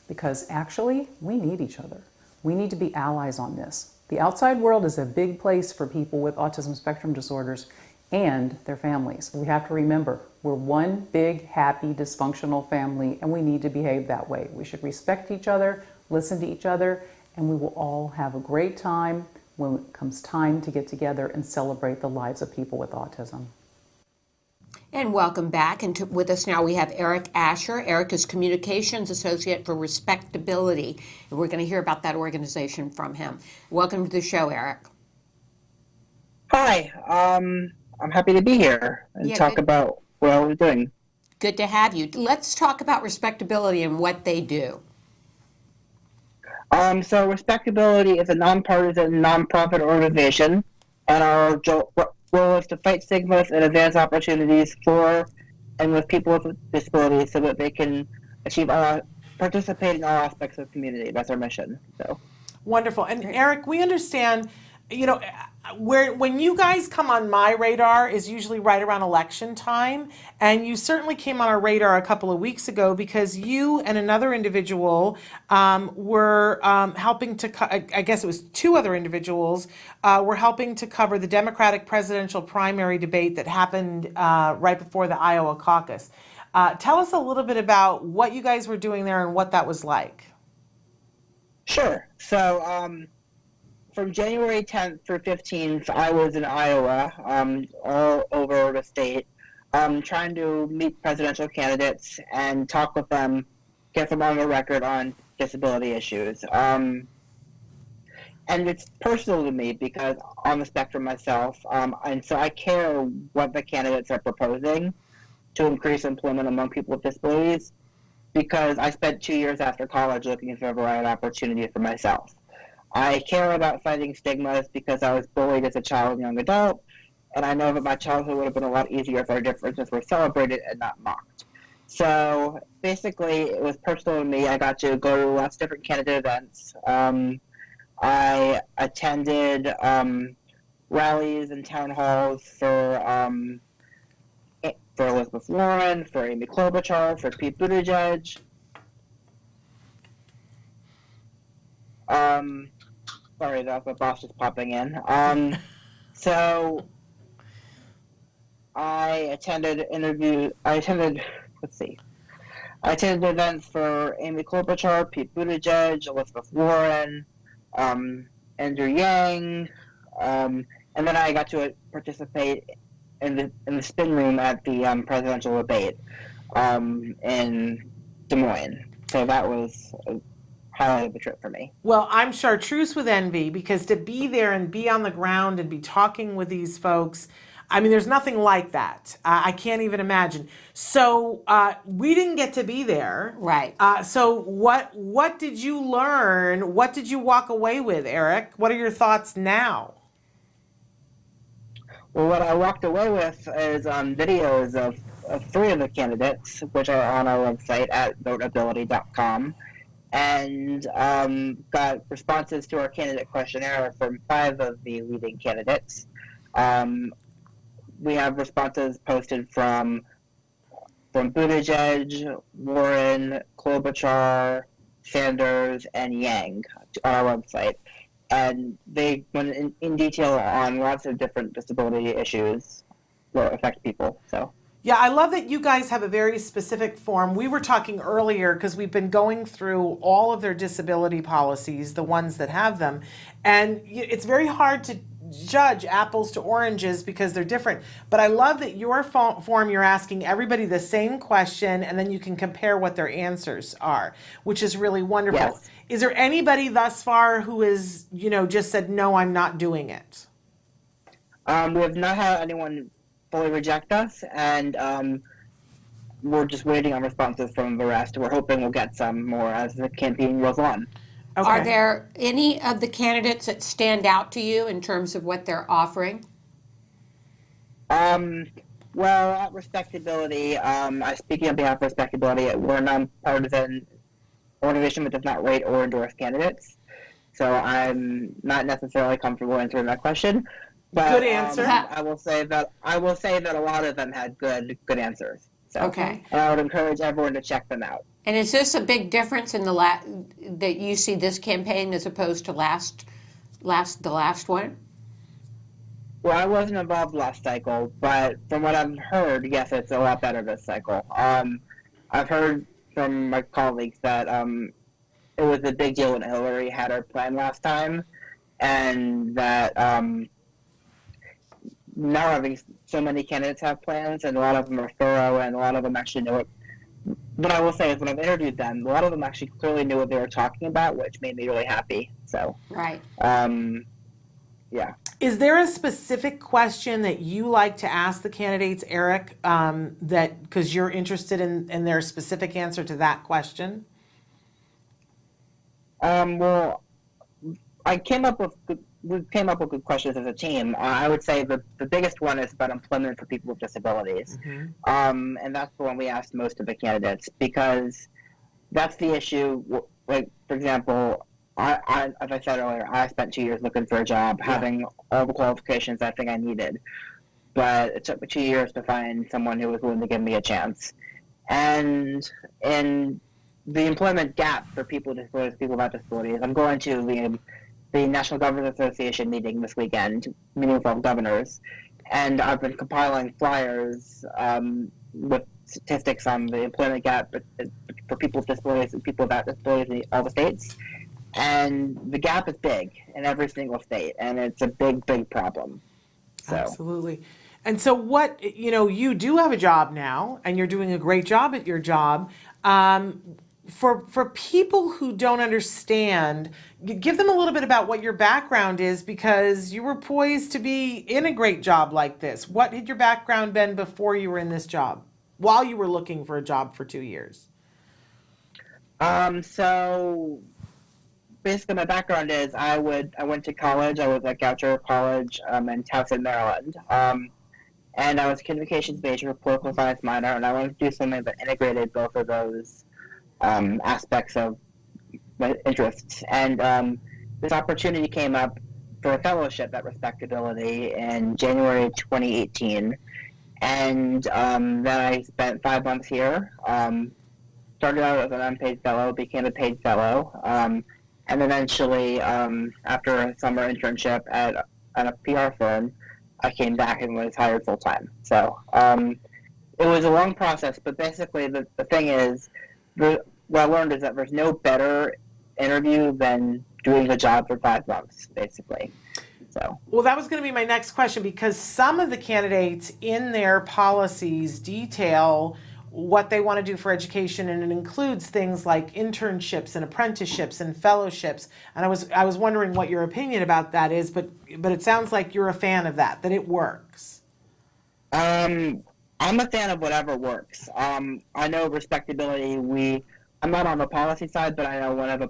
because actually we need each other. We need to be allies on this. The outside world is a big place for people with autism spectrum disorders and their families. We have to remember, we're one big, happy, dysfunctional family, and we need to behave that way. We should respect each other, listen to each other, and we will all have a great time when it comes time to get together and celebrate the lives of people with autism. And welcome back. And with us now we have Eric Ascher. Eric is Communications Associate for RespectAbility, and we're going to hear about that organization from him. Welcome to the show, Eric. Hi, I'm happy to be here and talk about what we're doing. Good to have you. Let's talk about RespectAbility and what they do. So Respectability is a nonpartisan, nonprofit organization, and our goal is to fight stigmas and advance opportunities for and with people with disabilities so that they can participate in all aspects of the community. That's our mission. So. Wonderful. And Eric, we understand, when you guys come on my radar is usually right around election time. And you certainly came on our radar a couple of weeks ago because you and another individual were helping to, I guess it was two other individuals, were helping to cover the Democratic presidential primary debate that happened right before the Iowa caucus. Tell us a little bit about what you guys were doing there and what that was like. Sure. So from January 10th through 15th, I was in Iowa, all over the state, trying to meet presidential candidates and talk with them, get them on the record on disability issues. And it's personal to me because on the spectrum myself, and so I care what the candidates are proposing to increase employment among people with disabilities, because I spent 2 years after college looking for a variety of opportunities for myself. I care about fighting stigmas because I was bullied as a child and young adult, and I know that my childhood would have been a lot easier if our differences were celebrated and not mocked. So basically, it was personal to me. I got to go to lots of different candidate events. I attended rallies and town halls for Elizabeth Warren, for Amy Klobuchar, for Pete Buttigieg. Sorry, that's my boss just popping in. So I attended events for Amy Klobuchar, Pete Buttigieg, Elizabeth Warren, Andrew Yang, and then I got to participate in the spin room at the presidential debate in Des Moines. So that was a highlight of the trip for me. Well, I'm chartreuse with envy because to be there and be on the ground and be talking with these folks, I mean, there's nothing like that. I can't even imagine. So we didn't get to be there. Right. So what did you learn? What did you walk away with, Eric? What are your thoughts now? Well, what I walked away with is videos of 3 of the candidates, which are on our website at voteability.com, and got responses to our candidate questionnaire from 5 of the leading candidates. We have responses posted from Buttigieg, Warren, Klobuchar, Sanders, and Yang on our website. And they went in detail on lots of different disability issues that affect people. So. Yeah, I love that you guys have a very specific form. We were talking earlier because we've been going through all of their disability policies, the ones that have them. And it's very hard to judge apples to oranges because they're different. But I love that your form, you're asking everybody the same question and then you can compare what their answers are, which is really wonderful. Yes. Is there anybody thus far who is, just said, no, I'm not doing it? We have not had anyone fully reject us, and we're just waiting on responses from the rest. We're hoping we'll get some more as the campaign goes on. Okay. Are there any of the candidates that stand out to you in terms of what they're offering? Well, at Respectability, speaking on behalf of Respectability, we're a nonpartisan organization that does not rate or endorse candidates. So I'm not necessarily comfortable answering that question. But, good answer. I will say that a lot of them had good answers. So, Okay. And I would encourage everyone to check them out. And is this a big difference in that you see this campaign as opposed to the last one? Well, I wasn't involved last cycle, but from what I've heard, yes, it's a lot better this cycle. I've heard from my colleagues that it was a big deal when Hillary had her plan last time, and that now having so many candidates have plans, and a lot of them are thorough, and a lot of them actually know it. What I will say is when I've interviewed them, a lot of them actually clearly knew what they were talking about, which made me really happy. So, Right. Yeah. Is there a specific question that you like to ask the candidates, Eric, that because you're interested in their specific answer to that question? Well, we came up with good questions as a team. I would say the biggest one is about employment for people with disabilities. And that's the one we asked most of the candidates because that's the issue. Like, for example, I as I said earlier, I spent 2 years looking for a job, having all the qualifications I think I needed. But it took me 2 years to find someone who was willing to give me a chance. And the employment gap for people without disabilities, I'm going to the National Governors Association meeting this weekend, meeting with all governors, and I've been compiling flyers with statistics on the employment gap for people with disabilities and people without disabilities in all the states. And the gap is big in every single state, and it's a big, big problem. So. Absolutely. And so what, you do have a job now, and you're doing a great job at your job. For people who don't understand, give them a little bit about what your background is, because you were poised to be in a great job like this. What had your background been before you were in this job, while you were looking for a job for 2 years? So basically my background is I went to college. I was at Goucher College in Towson, Maryland. And I was a communications major, political science minor, and I wanted to do something that integrated both of those aspects of my interests. And this opportunity came up for a fellowship at RespectAbility in January 2018. And then I spent 5 months here. Started out as an unpaid fellow, became a paid fellow, and eventually, after a summer internship at a PR firm, I came back and was hired full time. So it was a long process, but basically the thing is, what I learned is that there's no better interview than doing the job for 5 months, basically. So. Well, that was going to be my next question, because some of the candidates in their policies detail what they want to do for education, and it includes things like internships and apprenticeships and fellowships. And I was wondering what your opinion about that is, but it sounds like you're a fan of that it works. I'm a fan of whatever works. I know RespectAbility, I'm not on the policy side, but I know one of the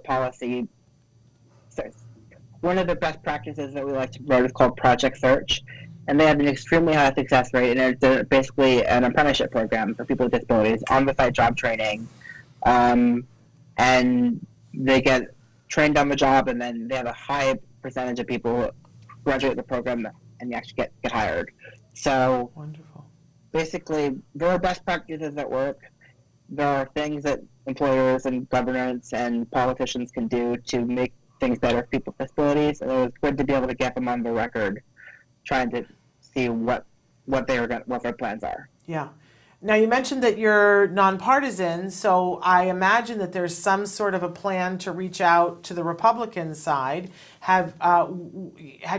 best practices that we like to promote is called Project Search. And they have an extremely high success rate, and it's basically an apprenticeship program for people with disabilities, on-the-site job training, and they get trained on the job, and then they have a high percentage of people who graduate the program and actually get hired. So, wonderful. Basically, there are best practices that work. There are things that employers and governments and politicians can do to make things better for people with disabilities, and it was good to be able to get them on the record, trying to see what their plans are. Yeah. Now, you mentioned that you're nonpartisan, so I imagine that there's some sort of a plan to reach out to the Republican side. Have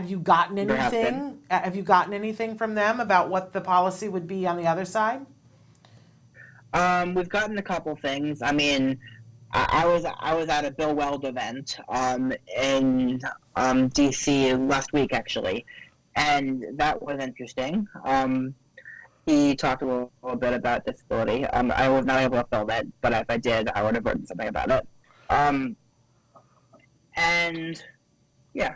you gotten anything? Have you gotten anything from them about what the policy would be on the other side? We've gotten a couple things. I mean, I was at a Bill Weld event in D.C. last week, actually. And that was interesting. He talked a little bit about disability. I was not able to film it, but if I did, I would have written something about it. And, yeah.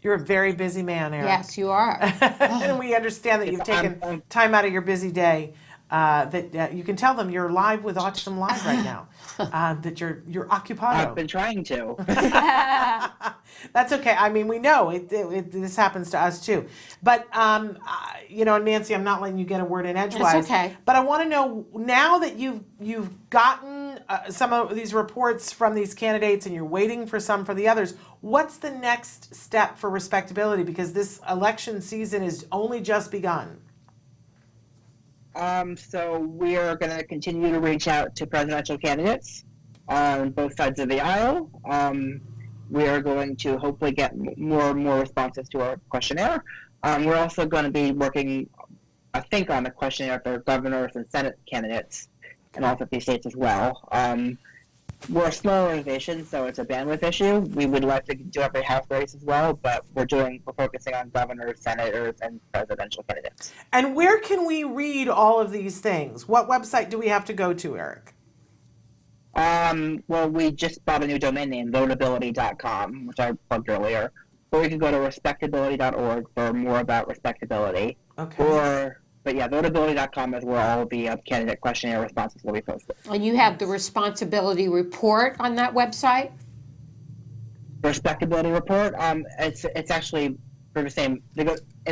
You're a very busy man, Eric. Yes, you are. And we understand that you've taken time out of your busy day. That you can tell them you're live with Autism Live right now. That you're occupied. I've been trying to. That's okay. I mean, we know this happens to us too. But Nancy, I'm not letting you get a word in edgewise. It's okay. But I want to know, now that you've gotten some of these reports from these candidates and you're waiting for some for the others, what's the next step for RespectAbility? Because this election season is only just begun. So we are going to continue to reach out to presidential candidates on both sides of the aisle. We are going to hopefully get more and more responses to our questionnaire. We're also going to be working, I think, on the questionnaire for governors and Senate candidates in all 50 states as well. We're a small organization, so it's a bandwidth issue. We would like to do every House race as well, but we're focusing on governors, senators, and presidential candidates. And where can we read all of these things? What website do we have to go to, Eric? Well, we just bought a new domain name, votability.com, which I plugged earlier. Or you can go to respectability.org for more about respectability. Okay. But yeah, votability.com is where all the candidate questionnaire responses will be posted. And you have the responsibility report on that website? Respectability report, it's actually for the same, it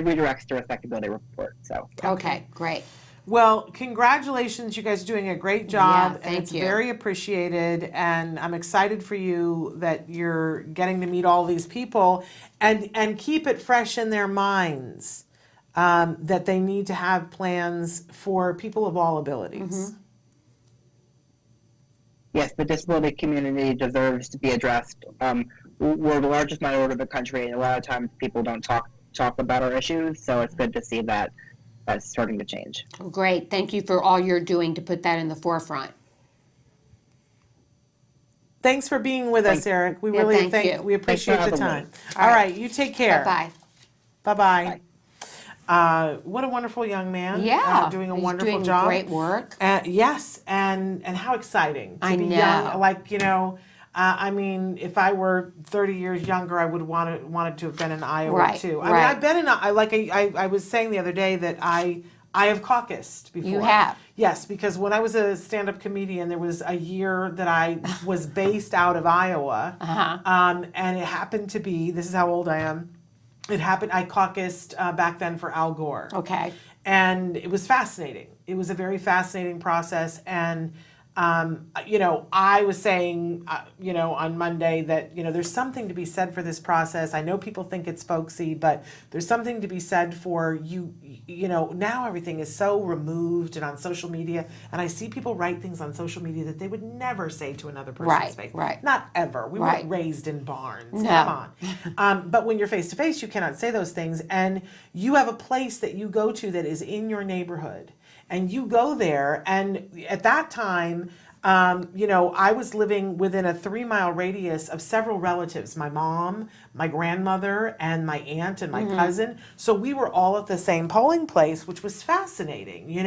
redirects to respectability report, so. Okay, great. Well, congratulations. You guys are doing a great job. Yeah, and thank it's you. very appreciated. And I'm excited for you that you're getting to meet all these people and keep it fresh in their minds that they need to have plans for people of all abilities. Yes, the disability community deserves to be addressed. We're the largest minority of the country, and a lot of times people don't talk about our issues, so it's good to see that that's starting to change. Great. Thank you for all you're doing to put that in the forefront. Thanks for being with us, Eric. We Yeah, really thank you. we appreciate Thanks the for having time. me. All right, you take care. Bye-bye. Bye-bye. What a wonderful young man. Yeah. Doing a he's wonderful doing job. great work. Yes, and how exciting to I be know. young. Like, I mean, if I were 30 years younger, I would wanted to have been in Iowa Right, too. I mean, right. I've been in I was saying the other day that I have caucused before. You have? Yes, because when I was a stand-up comedian, there was a year that I was based out of Iowa, and it happened to be, this is how old I am. It happened. I caucused back then for Al Gore. Okay. And it was fascinating. It was a very fascinating process. And, I was saying, on Monday that, there's something to be said for this process. I know people think it's folksy, but there's something to be said for now everything is so removed and on social media. And I see people write things on social media that they would never say to another person's face. Right. Not ever. We Right. weren't raised in barns. No. Come on. But when you're face to face, you cannot say those things. And you have a place that you go to that is in your neighborhood. And you go there, and at that time, I was living within a 3-mile radius of several relatives, my mom, my grandmother, and my aunt and my cousin. So we were all at the same polling place, which was fascinating,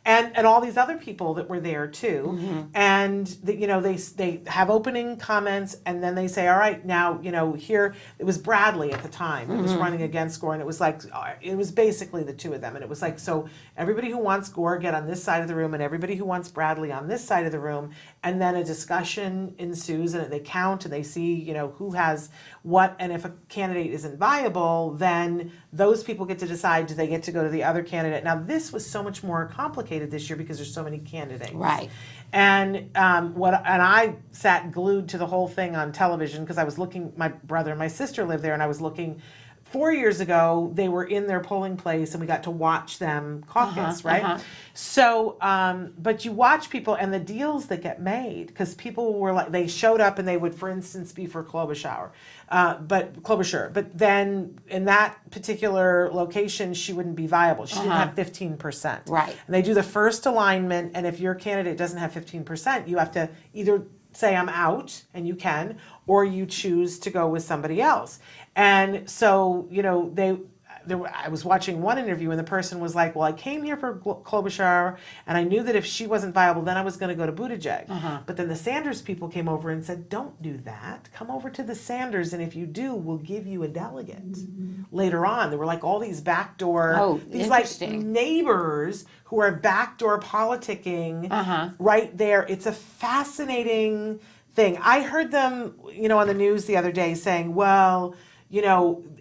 and all these other people that were there too. And, they have opening comments, and then they say, all right, now, here, it was Bradley at the time. It was running against Gore, and it was basically the two of them. And it was like, so everybody who wants Gore, get on this side of the room, and everybody who wants Bradley on this side of the room. And then a discussion ensues, and they count and they see, who has what. And if a candidate isn't viable, then those people get to decide, do they get to go to the other candidate? Now, this was so much more complicated this year because there's so many candidates. Right. And I sat glued to the whole thing on television because I was looking. My brother and my sister live there, and I was looking. 4 years ago, they were in their polling place, and we got to watch them caucus, right? So, but you watch people and the deals that get made, because people were like, they showed up and they would, for instance, be for Klobuchar. But then in that particular location, she wouldn't be viable. She didn't have 15%. Right. And they do the first alignment, and if your candidate doesn't have 15%, you have to either say I'm out, and you can, or you choose to go with somebody else. And so, I was watching one interview, and the person was like, well, I came here for Klobuchar, and I knew that if she wasn't viable, then I was going to go to Buttigieg. But then the Sanders people came over and said, don't do that. Come over to the Sanders, and if you do, we'll give you a delegate. Later on, there were like all these backdoor, these like neighbors who are backdoor politicking right there. It's a fascinating thing. I heard them, on the news the other day saying, well,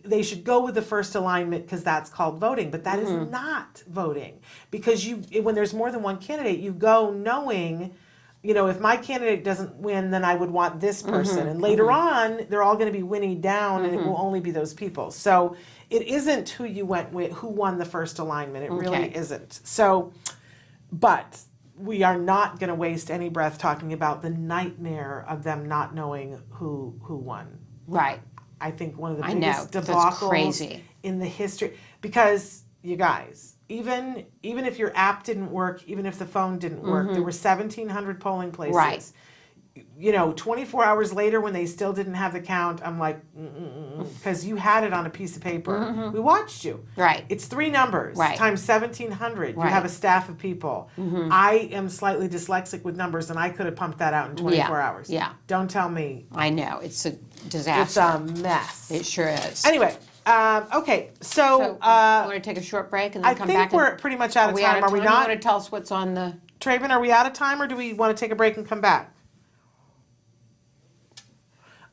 they should go with the first alignment because that's called voting, but that is not voting, because when there's more than one candidate, you go knowing, if my candidate doesn't win, then I would want this person, and later on, they're all going to be winning down, and it will only be those people. So it isn't who you went with, who won the first alignment. It really isn't. So, but we are not going to waste any breath talking about the nightmare of them not knowing who won. Right. I think one of the I biggest know. That's debacles crazy. in the history, because you guys, even if your app didn't work, even if the phone didn't work, there were 1,700 polling places. Right. 24 hours later when they still didn't have the count, I'm like, because you had it on a piece of paper. We watched you. Right. It's 3 numbers times 1,700. You have a staff of people. I am slightly dyslexic with numbers, and I could have pumped that out in 24 hours. Yeah. Don't tell me. I know. It's a disaster. It's a mess. It sure is. Anyway, okay, so want to take a short break and then I come think back? we're pretty much out of time. Are we You not? want to tell us what's on the... Traven, are we out of time, or do we want to take a break and come back?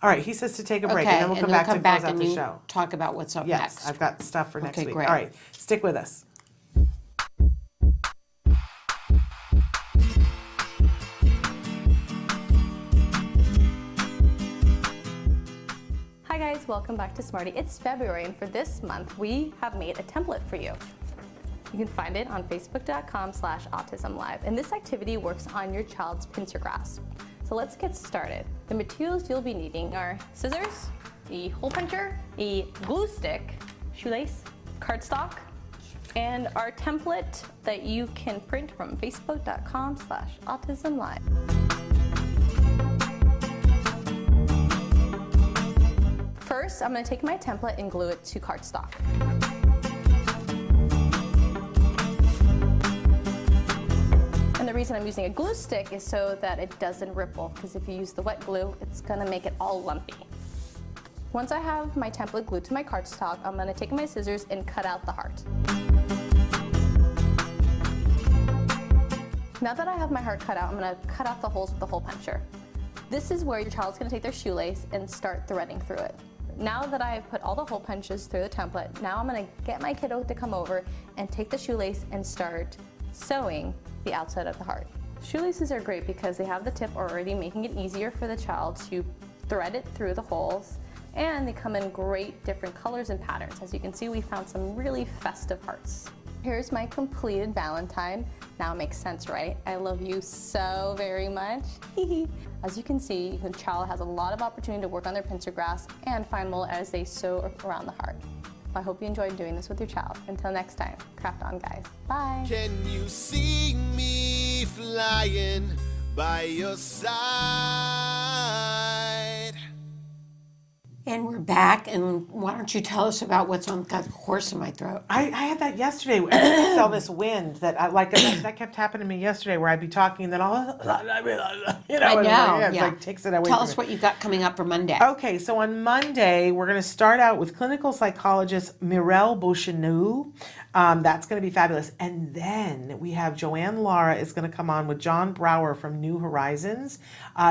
All right, he says to take a break, and then we'll come back to close out the show. Talk about what's up Yes, next. I've got stuff for next week. Great. All right, stick with us. Hi guys, welcome back to Smarty. It's February, and for this month, we have made a template for you. You can find it on facebook.com/autism-live, and this activity works on your child's pincer grasp. So let's get started. The materials you'll be needing are scissors, a hole puncher, a glue stick, shoelace, cardstock, and our template that you can print from facebook.com/autism-live. First, I'm going to take my template and glue it to cardstock. And the reason I'm using a glue stick is so that it doesn't ripple, because if you use the wet glue, it's going to make it all lumpy. Once I have my template glued to my cardstock, I'm going to take my scissors and cut out the heart. Now that I have my heart cut out, I'm going to cut out the holes with the hole puncher. This is where your child's going to take their shoelace and start threading through it. Now that I've put all the hole punches through the template, now I'm going to get my kiddo to come over and take the shoelace and start sewing the outside of the heart. Shoelaces are great because they have the tip already, making it easier for the child to thread it through the holes, and they come in great different colors and patterns. As you can see, we found some really festive hearts. Here's my completed Valentine. Now it makes sense, right? I love you so very much. As you can see, the child has a lot of opportunity to work on their pincer grasp and find mold as they sew around the heart. I hope you enjoyed doing this with your child. Until next time, craft on, guys. Bye. Can you see me flying by your side? And we're back, and why don't you tell us about what's on got horse in my throat? I had that yesterday. I felt this wind that that kept happening to me yesterday, where I'd be talking and then all I know. It's like takes it away. Tell from us me. what you got coming up for Monday. Okay, so on Monday, we're going to start out with clinical psychologist Mireille Beaucheneau. That's going to be fabulous. And then we have Joanne Lara is going to come on with John Brower from New Horizons.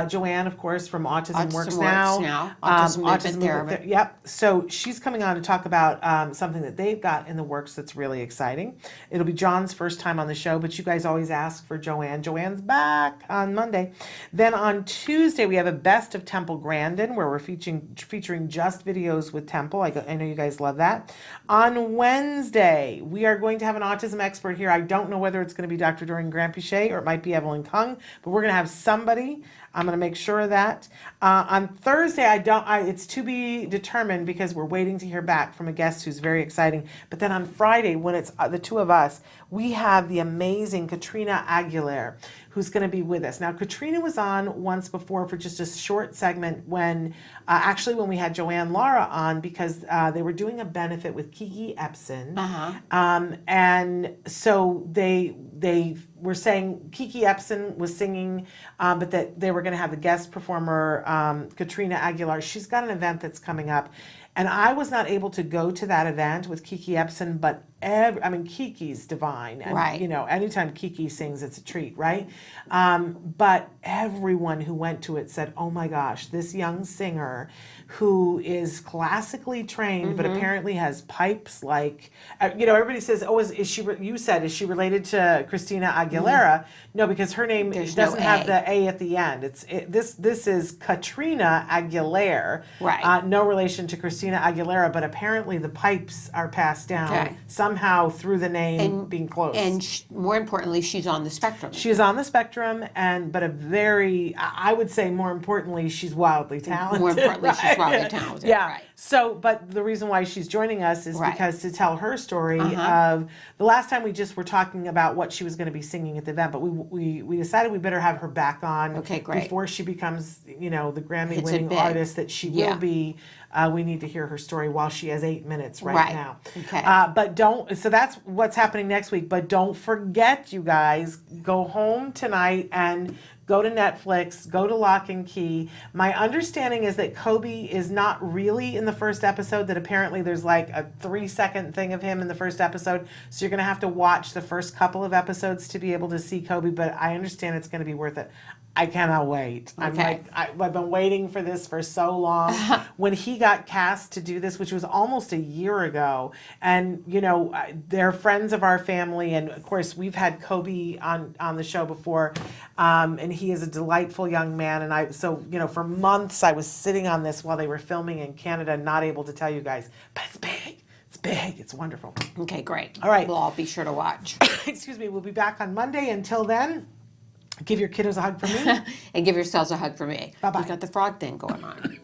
Joanne, of course, from Autism Works Now. Autism Movement Therapy. Yep. So she's coming on to talk about something that they've got in the works that's really exciting. It'll be John's first time on the show, but you guys always ask for Joanne. Joanne's back on Monday. Then on Tuesday, we have a Best of Temple Grandin, where we're featuring just videos with Temple. I know you guys love that. On Wednesday, we are going to have an autism expert here. I don't know whether it's going to be Dr. Doreen Granpichet or it might be Evelyn Kung, but we're going to have somebody. I'm going to make sure of that. On Thursday, it's to be determined because we're waiting to hear back from a guest who's very exciting. But then on Friday, when it's the two of us, we have the amazing Katrina Aguilera, who's going to be with us. Now, Katrina was on once before for just a short segment when we had Joanne Lara on, because they were doing a benefit with Kiki Epson. And so they were saying Kiki Epson was singing, but that they were going to have the guest performer, Katrina Aguilera. She's got an event that's coming up. And I was not able to go to that event with Kiki Epson, but Kiki's divine. And, right. Anytime Kiki sings, it's a treat, right? But everyone who went to it said, oh my gosh, this young singer who is classically trained, but apparently has pipes like, everybody says, oh, is she related to Christina Aguilera? No, because her name doesn't have the A at the end. This is Katrina Aguilera. Right. No relation to Christina Aguilera, but apparently the pipes are passed down somehow through the name being close. And more importantly, she's on the spectrum. She is on the spectrum, but I would say more importantly, she's wildly talented. More importantly, she's wildly talented. Yeah. Right. So, but the reason why she's joining us is Right. because to tell her story of the last time we just were talking about what she was going to be singing at the event, but we decided we better have her back on Okay, great. before she becomes, you know, the Hits Grammy-winning it big. artist that she Yeah. will be. We need to hear her story while she has 8 minutes right Right. now. Okay. But don't, so that's what's happening next week. But don't forget, you guys, go home tonight and go to Netflix, go to Lock and Key. My understanding is that Kobe is not really in the first episode, that apparently there's like a 3-second thing of him in the first episode. So you're going to have to watch the first couple of episodes to be able to see Kobe, but I understand it's going to be worth it. I cannot wait. I'm Okay. like, I've been waiting for this for so long. When he got cast to do this, which was almost a year ago, and you know, they're friends of our family, and of course we've had Kobe on the show before, and he is a delightful young man. And so you know, for months I was sitting on this while they were filming in Canada, not able to tell you guys, but it's big. It's big. It's wonderful. Okay, great. All right. We'll all be sure to watch. Excuse me. We'll be back on Monday. Until then, give your kiddos a hug for me. And give yourselves a hug for me. Bye-bye. You got the frog thing going on.